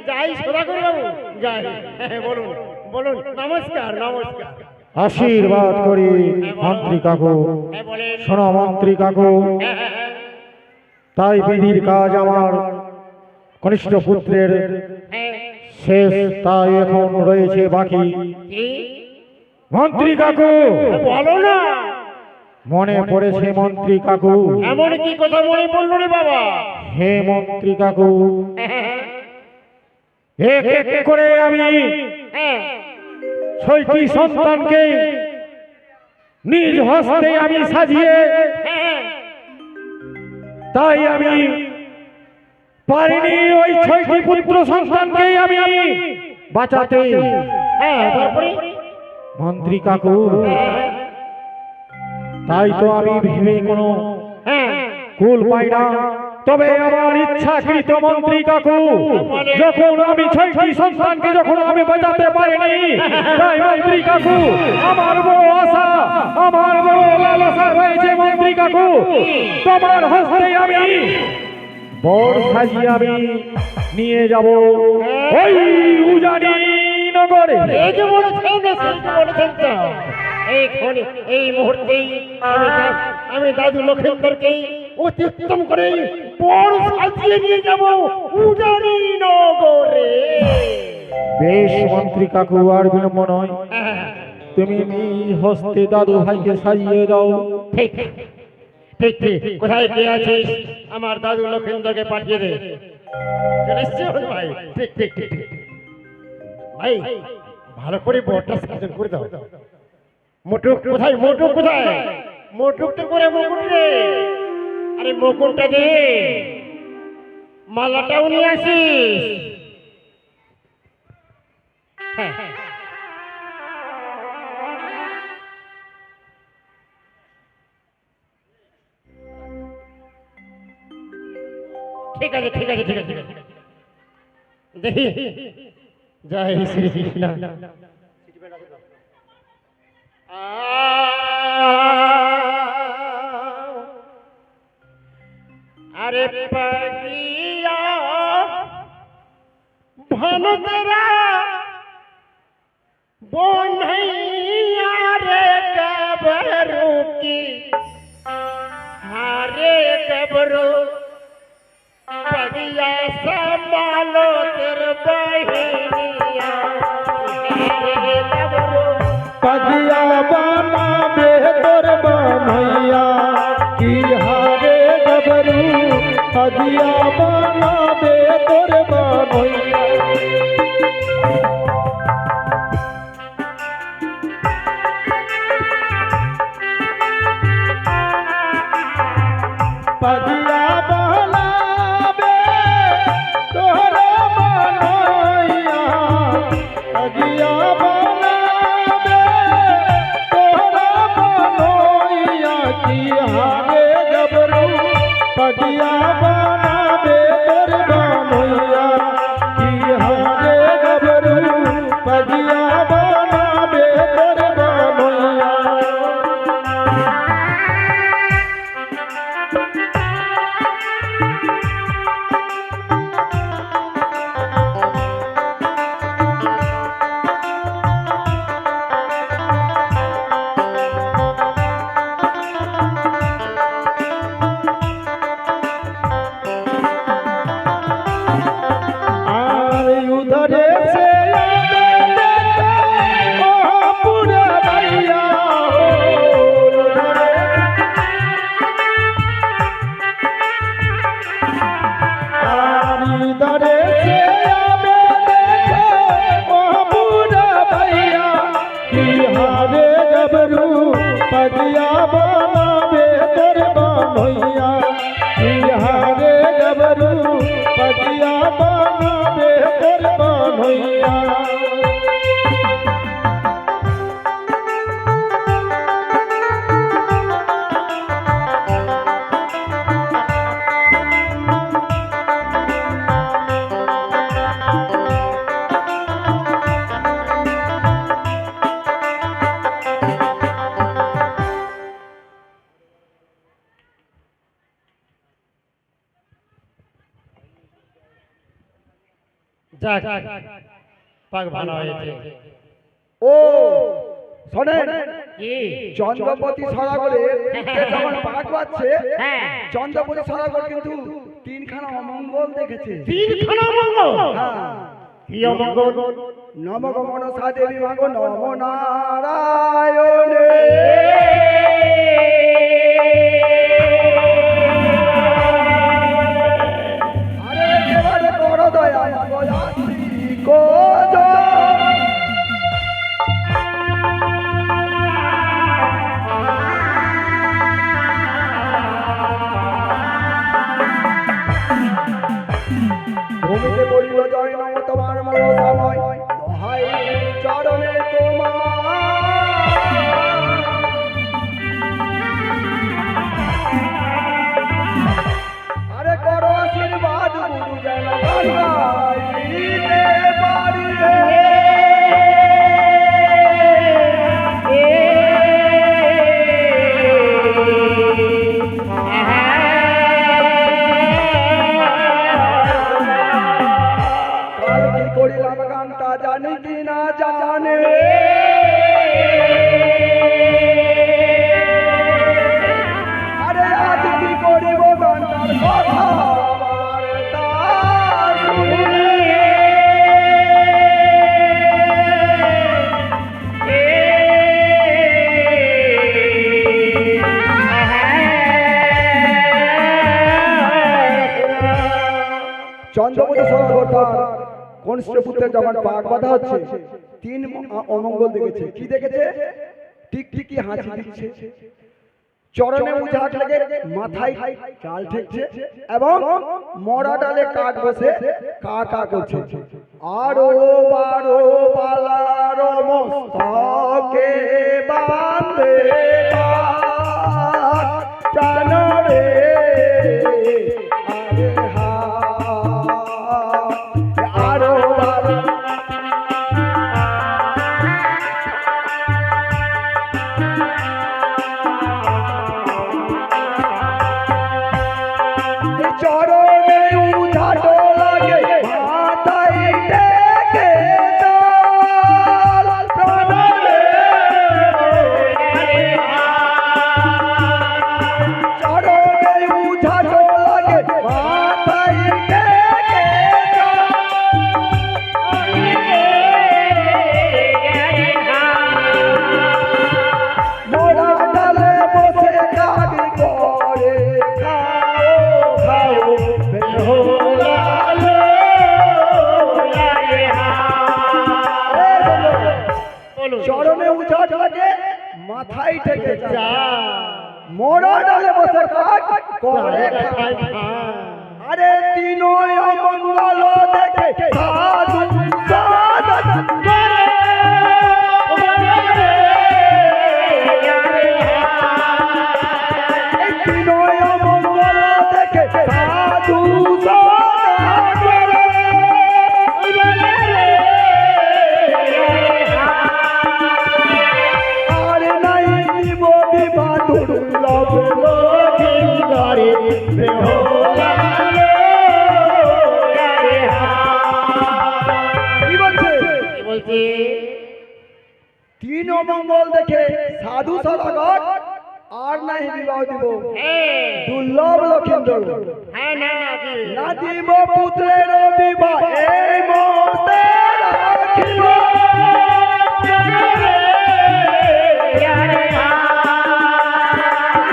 যাই সদাগর বাবু যাই। বলুন বলুন, নমস্কার নমস্কার। আশীর্বাদ করি মন্ত্রী কাকু। শোনো মন্ত্রী কাকু, তাই বিধির কাজ আমার কনিষ্ঠ পুত্রের শেষ, তাই এখন রয়েছে বাকি। মন্ত্রী কাকু বলো না, মনে পড়েছে মন্ত্রী কাকু। এমন কি কথা মনে পড়লো রে বাবা? হে মন্ত্রী কাকু, এক এক করে আমি 6টি সন্তানকে নিজ হস্তে আমি সাজিয়ে, তাই আমি পারিনি ওই 6টি পুত্র সন্তানকে আমি বাঁচাতে। তারপরে মন্ত্রী কাকু, তাই তো আমি ভেবে কোনো কুল পাই না। তবে আমার ইচ্ছাকৃত মন্ত্রী কাকু, যখন আমি 6টি সন্তানকে যখন আমি বাঁচাতে পারিনি, তাই মন্ত্রী কাকু আমার বড় আশা, আমার বড় লালসা রয়েছে মন্ত্রী কাকু, তোমার হস্তে আমি বর সাজিয়ে আমি নিয়ে যাব ওই উজানি নগরে। এই যে বলেছেন, বলেছেন তো এই মুহূর্তেই আমি দাদু লক্ষেন্দরকে অতি উত্তম করে বর সাজিয়ে নিয়ে যাব উজানি নগরে। বেশ মন্ত্রী কাকু, আর বিলম্ব নয়, তুমি নিজ হস্তে দাদু ভাইকে সাজিয়ে দাও। ঠিক ঠিক ঠিক, কোথায় কে আছিস? আমার দাদু লক্ষেন্দরকে পাঠিয়ে দে। চলে এসছি ভাই। ঠিক ঠিক ঠিক ভাই, ভালো করে বরটা সাজন করে দাও। মোটুক কোথায়? মোটুক কোথায়? মোটুকটা করে মুকুট রে। আরে মুকুটটা দে, মালাটাও নিয়ে আসিস। হ্যাঁ ঠিক আছে ঠিক আছে ঠিক আছে ঠিক আছে। দেখি জয় শ্রীকৃষ্ণ। अरे पगिया भन तेरा बोनैया रे गबरू की, हारे गबरू पगिया संभालो तेरे बहिनिया। हारे गबरू पगिया बना बे तोर बनैया की, हारे गबरू पगिया बना बे तोर बनैया। पगिया बना बे तोर बनैया, पगिया बना बे तोर बनैया की, हारे गबरू पगिया बना बे तोर बनैया की, हारे गबरू पगिया बना बे तोर बनैया। उधरे से पूरा भैया उधरे से पूरा भैया की, हारे गबरू पगिया बना बे तोर बनैया की, हारे गबरू पगिया बना बे तोर बनैया। যাক পাক ভালো হয়েছে। ও শোনেন, কি? চন্দ্রপতি সরাগরে যখন পাক পাচ্ছে, হ্যাঁ। চন্দ্রপতি সরাগর কিন্তু তিনখানা অমঙ্গল দেখেছে। তিনখানা মঙ্গল? হ্যাঁ। কি অমঙ্গল? নম গো মনসা দেবী মাগো নম নারায়ণে। আরে এবারে করো দয়া মাগো যাত্রী কোজ। ভূমিতে বলিল জয় নম তোমার মনসাময়, দোহাই চরণে তোমার। আরে করো আশীর্বাদ গুরু যেন গাইতে পারি রে। কাল কি করিলাম গানটা জানি কি না জানে। আরে আজ কি করিব গানটার কথা আমার তা শুনে। চন্দ্রপতি সরকার কনস্টেপুত্রের যখন পাক বাঁধা হচ্ছে, তিন অমঙ্গল দেখেছে। কি দেখেছে? টিকটিকি হাসি দিচ্ছে, চরণে উজাট লেগে মাথায় চাল ঠেকছে, এবং মরা ডালে কাক বসে কা কা করছে। আরো বারো পালার মস্তকে বাঁধে প্রাণ রে। আরে হা আরো বারো চরণে উঠাট লাগে মাথায় টেকে দাল প্রাণ রে। চরণে উঠাট লাগে মাথায় টেকে মোরা ডালে বসে গাড়ি করে খাও খাও বেহুলা লো লাগে হা। বলুন। চরণে উঠাট লাগে মাথায় ঠেকে যা। যা, মোরা ডালে বসে কাক করে খায়। আরে তিনই অমঙ্গল দেখে সাধু সাধন করে। এই তিনই অমঙ্গল দেখে সাধু সাধন করে। আরে নাই দিব বিবাহ দুর্লভ লক্ষিন্দরে বেহুলা লো লাগে হা। কি বলছে? কি বলছি? তিন অমঙ্গল দেখে সাধু সদাগর আর নাই বিবাহ দিব হ্যাঁ। দুর্লভ লক্ষিন্দর। হ্যাঁ না কি? না দিব পুত্রের বিবাহ এই মতে রাখিব।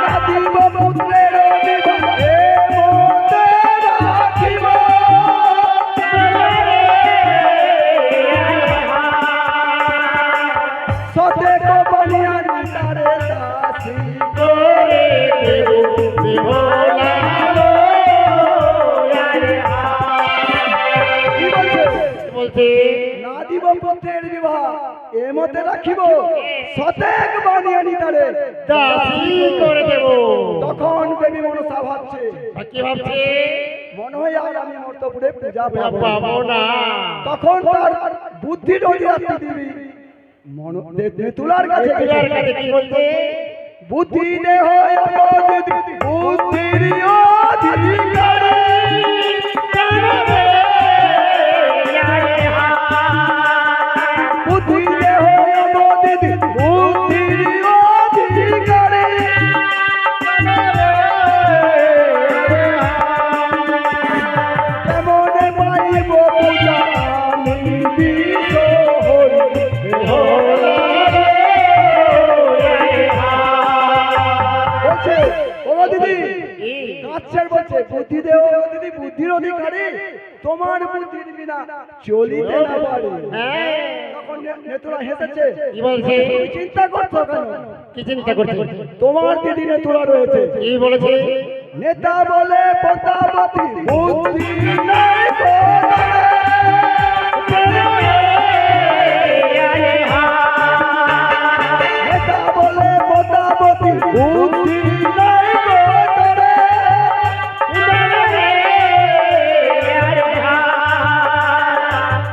না দিব পুত্রের বিবাহ এই মতে রাখিব। সতে কো বলিয়া নিতারে দাসী করে দেব বিভোলা লো লাগে হা। কি বলছে? কি বলছি? না দিব পুত্রের বিবাহ এ মতে রাখিব, সতেক বানিয়ে নিতারে দাসী করে দেব। তখন দেবী মনসা ভাবছে, আর কি ভাবছে? মনে হয় আর আমি মর্তপুরে পূজা পাবো না। পাবো না। তখন তার বুদ্ধি ডরিয়াতে দিবি তুলার কাছে গেছে। তুলার কাছে কি বলছে? বুদ্ধি দেহ বুদ্ধির অধিকারী। পূজা আমি বিষ হই বেহুলা রে। বলছে ও দিদি কাচ্চার বলছে বুদ্ধি দেও দিদি, বুদ্ধির অধিকারী, তোমার বুদ্ধির বিনা চলিতে না পারে। তখন নেতুরা হেসেছে, কি বলছে? তুমি চিন্তা করছো কেন? কি চিন্তা করছে? তোমার দিদি নেতুরা রয়েছে। কি বলেছে? নেতা বলে প্রতাপতি বুদ্ধি নাই কোনরে। নেতা বলে প্রতাপতি বুদ্ধি নাই কোনরে।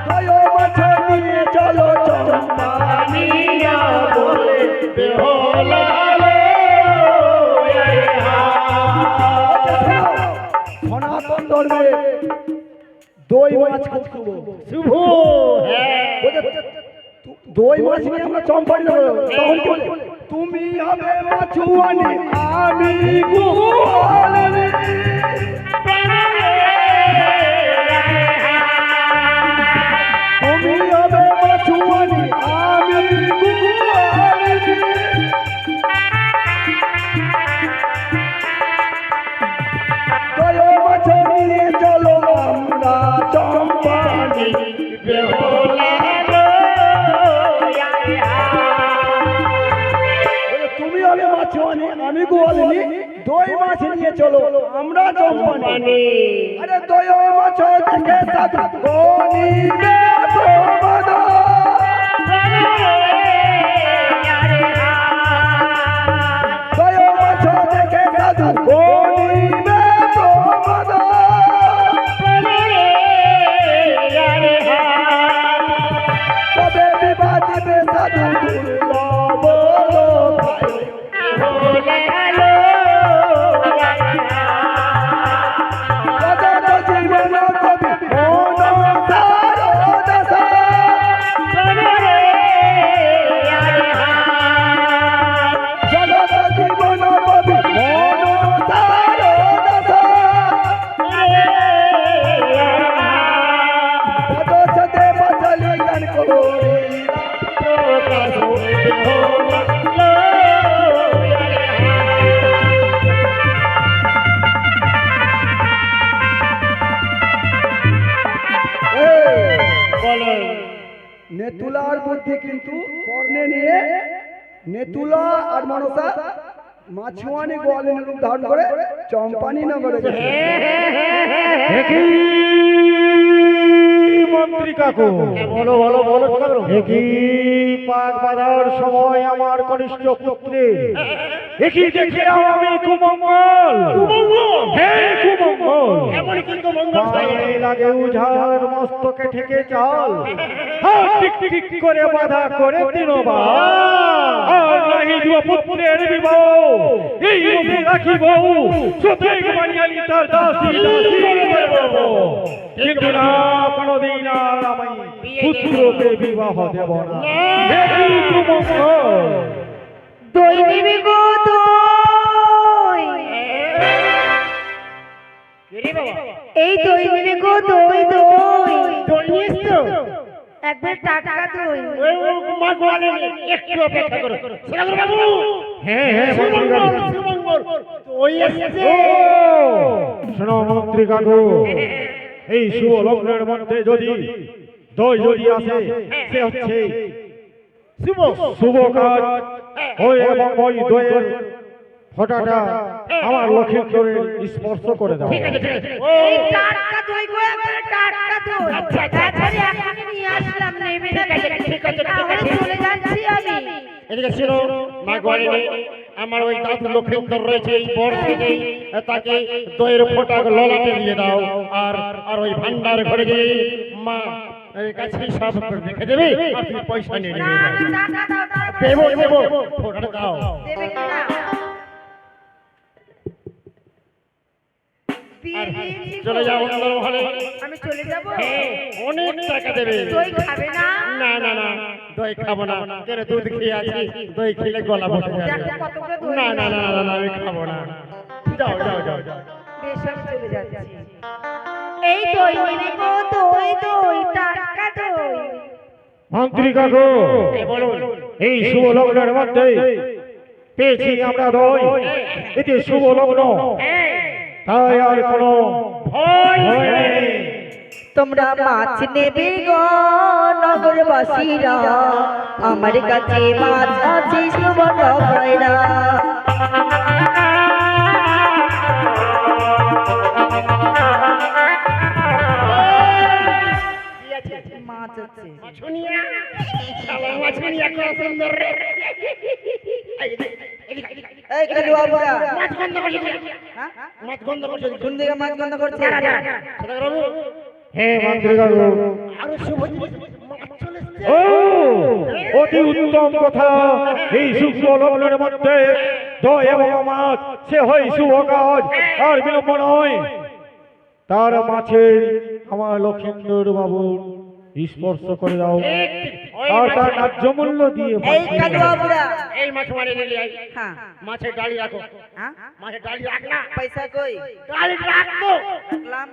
দয় মাছ নিয়ে চলো চম্পানিয়া বলে বেহুলা রে। সনাতন ধর্মে দই মাছ খুব শুভ। শুভ। হ্যাঁ। দই মাছ নিয়ে আমরা চম্পানি নেবো, তখন কি বলে? তুমি হবে মাছুয়ানি আমি গোয়ালি। তুমি হবে মাছুয়ানি আমি গোয়ালি। দই মাছ নিয়ে চলো আমরা চম্পানি বেহুলা রে। বলে, তুমি হবে মাছুয়ানি আমি গোয়ালিনী, দই মাছ নিয়ে চলো আমরা চম্পানি। আরে দই মাছ দেখে সাধু গনিবে প্রমাদ। দই মাছ দেখে সাধু গনিবে প্রমাদ। তবে বিবাদ দিবে সাধু দুর্লভ ভাই। জগৎ জীবন কবি মন সার দশা। জগৎ জীবন কবি মন সার দশা। সদস্যতে বচলি গান করিলা প্রকাশ বেহুলা। বলো। নেতুলার বুদ্ধি কিন্তু কর্ণে নিয়ে নেতুলা আর মনসা মাছুয়ানি গোয়ালিনী রূপ ধারণ করে চম্পানি নগরে গেছে। একই মন্ত্রী কাকু, বলো বলো বলো বলো। একই পাক বাঁধার সময় আমার কনিষ্ঠ পুত্রে একই দেখিলাম আমি কুমঙ্গল। হে কুমঙ্গল, এমন কিন্তু মঙ্গল পায়ে লাগে উঝার মস্তকে ঠেকে চাল, টিক টিক করে বাধা করে তিনবার। আর নাহি দুয়া পুত্রের বিবাহ, এই মধ্যে রাখিব সতেক বানিয়ালি তার দাসী দাসী করব। কিন্তু না কোনদিন আর আমি পুত্রকে বিবাহ দেব না। হে কুমঙ্গল, দই দিবি গো দই। কে রে বাবা? এই দই দিবি গো দই দই। দই নিয়ে এসছো? একবার টাটকা দই। ওই মা গোয়ালিনী, একটু অপেক্ষা করো। শ্রীরাম বাবু। হ্যাঁ হ্যাঁ মন্ত্রী সুমঙ্গল কাকু। সুমঙ্গল। দই এসেছে। শোনো মন্ত্রী কাকু, এই শুভ লগ্নের মধ্যে যদি দই যদি আসে, সে হচ্ছে শুভ শুভ কাজ। ওই এবং ওই দইয়ের ফোঁটাটা আমার লক্ষ্মীশ্বরের স্পর্শ করে দাও। ঠিক আছে ঠিক আছে। এই টাটকা দই গো, একবার টাটকা দই। আচ্ছা, আচ্ছা, আচ্ছা। একবারে এখনই নিয়ে আসলাম, নেবে না? ঠিক আছে, ঠিক আছে, ঠিক আছে। তাহলে চলে যাচ্ছি আমি। এদিকে ছিল মা গোয়ালিনী, আমার ওই দাদু লক্ষ্মীন্দর রয়েছে এই বর্ষেই, তাকে দইয়ের ফোঁটা ললাটে দিয়ে দাও। আর আর ওই ভান্ডার ঘরে গিয়ে মা এই কাছে সব রেখে দেবে, আর তুমি পয়সা নিয়ে না, নেবে। না, টাকা দাও, তারপরে দেবো দেবো, দেবো। ফোঁটাটা দাও। দেবে কি না? দিয়ে আর দিয়েছি গো। চলে যাও অন্দর মহলে। আমি চলে যাবো? হ্যাঁ, অনেক টাকা দেবে। দই খাবে না? না না না, দই খাবো না। কেন দুধ খেয়ে আছি, দই খেলে গলা বসে যাবে। দেখো কতগুলো দই না না নিয়ে না না, না, আমি খাবো না। যাও যাও যাও যাও। বেশ, আমি চলে যাচ্ছি। এই দই নেবে গো, দই দই টাটকা দই। মন্ত্রী কাকু বলুন এই শুভ লগ্নের মধ্যে পেয়েছি আমরা দই, এতে শুভ লগ্ন, তাই আর কোনো ভয় ভয় নেই। তোমরা মাছ নেবে গো নগরবাসীরা, আমার কাছে মাছ আছে সুবর্ণ ভাইরা। মাছ আছে। মাছুনিয়া শালা মাছুনিয়া কত সুন্দর রে এই কালুয়া বুড়া, মাছ গন্ধ করছে হ্যাঁ? মাছ গন্ধ করছে কোন দিকে মাছ গন্ধ করছে? বাবু হে মন্ত্রী কাকু, আরো শুভ জিনিস মাছ চলে এসেছে। ও অতি উত্তম কথা। এই শুভ লগ্নের মধ্যে দই এবং মাছ, সে হয় শুভ কাজ, আর বিলম্ব নয়। তার মাঝে আমার লক্ষিন্দর বাবুর স্পর্শ করে দাও, ঠিক, ঠিক। ওই আর তার মাছ- ন্যায্য মূল্য দিয়ে এই কালুয়া বুড়া, এই মাছ মারে নিয়ে আই হ্যাঁ মাছের ডালি রাখো, হ্যাঁ, মাছের ডালি রাখ না, পয়সা কই? ডালি রাখতো রাখলাম।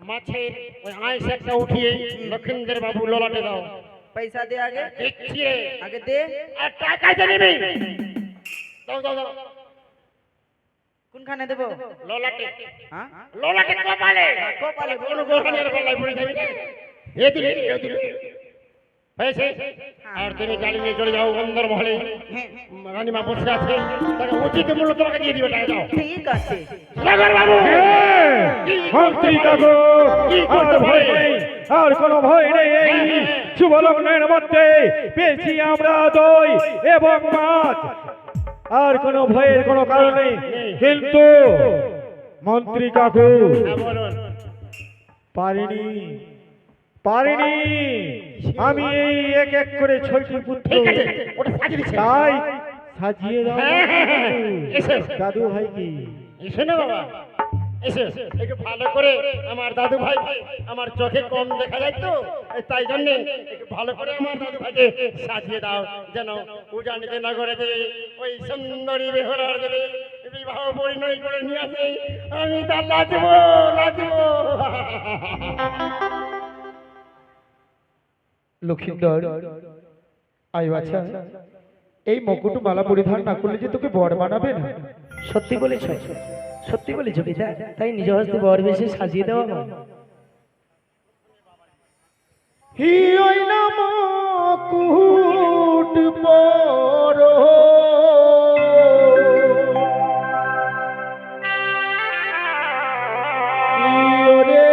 মাছের ওই আইস একটা উঠিয়ে লক্ষিন্দর বাবু ললাটে দাও। পয়সা দে আগে, দিচ্ছি রে, আগে দে। আর টাকা জানিবি দাও দাও দাও কোনখানে দেবো? ললাটে হ্যাঁ, ললাটে কপালে কপালে। কোনো গোখানের গলায় পড়ে যাবি না। এ দিলে এ দিলে হয়েছে। আর তুমি গাড়ি নিয়ে চলে যাও অন্দর মহলে, হ্যাঁ, রানীমা বসে আছে, তাকে উচিত মূল্য তোমাকে দিয়ে দিবে, টাকা দাও। ঠিক আছে। সাগর বাবু মন্ত্রী কাকু, আর ভয় নেই, আর কোনো ভয় নেই। এই শুভ লগ্নের মধ্যে পেয়েছি আমরা দই এবং মাছ, আর কোনো ভয়ের কোনো কারণ নেই। কিন্তু মন্ত্রী কাকু, হ্যাঁ, বলুন। পারিনি পারিনি আমি এই এক এক করে 6টি পুত্র, ঠিক আছে, ওটা সাজিয়ে দিচ্ছে। তাই সাজিয়ে দাও হ্যাঁ, হ্যাঁ, হ্যাঁ, এসো। দাদু ভাই কি এসো না বাবা, এসো একটু ভালো করে। আমার দাদু ভাই আমার চোখে কম দেখা যায় তো, তাই জন্য একটু ভালো করে আমার দাদু ভাইকে সাজিয়ে দাও, যেন উজানিতে নগরেতে ওই সুন্দরী বেহরার দেবে বিবাহ পরিণয় করে নিয়ে আসে, আমি তার নাচবো নাচবো। লক্ষিন্দর, আয় বাছা, এই মুকুটমালা পরিধান না করলে যে তোকে বর বানাবে না। সত্যি বলেছ, সত্যি বলেছ পিতা, তাই নিজ হস্তে বর বেশি সাজিয়ে দেওয়া হয়। হি ওই না মুকুট পর, রে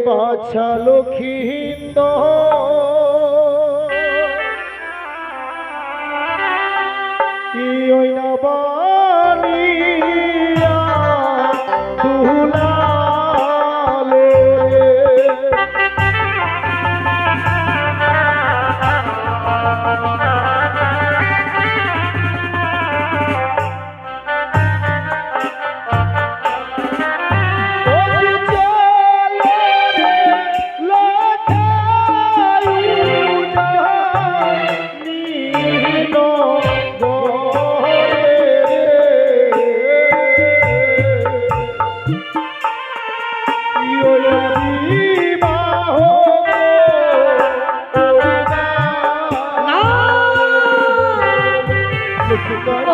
বাছা লক্ষিন্দর, হি ওই না বানিয়া দুলালে।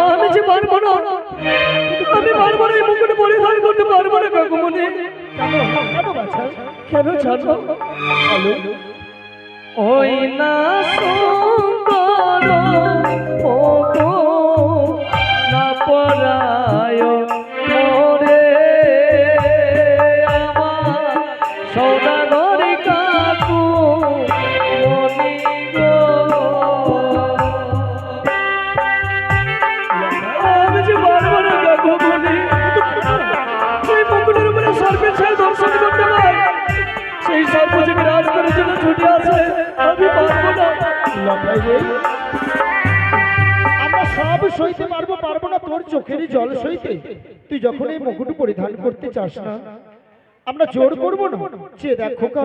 আমি যে পারবো না, আমি পারবো না, এই মুকুট পরিধান করতে পারবো না কাকুমনি। কেন জানো? ওই না সুন্দর ও গো না পরায় মোরে আমার সদাগর কাকু মনি গো। আমি যে পারবো না কাকুমনি, সেই মুকুটের উপরে সর্পের ছায়া দর্শন করতে পাই, সেই সর্প যে বিরাজ করার জন্য ছুটে আসে, আমি পারবো না। আমরা সব সইতে পারবো, পারবো না তোর চোখেরই জল সইতে? তুই যখন এই মুকুট পরিধান করতে চাস না, আমরা জোর করবো না। চেয়ে দেখ খোকা,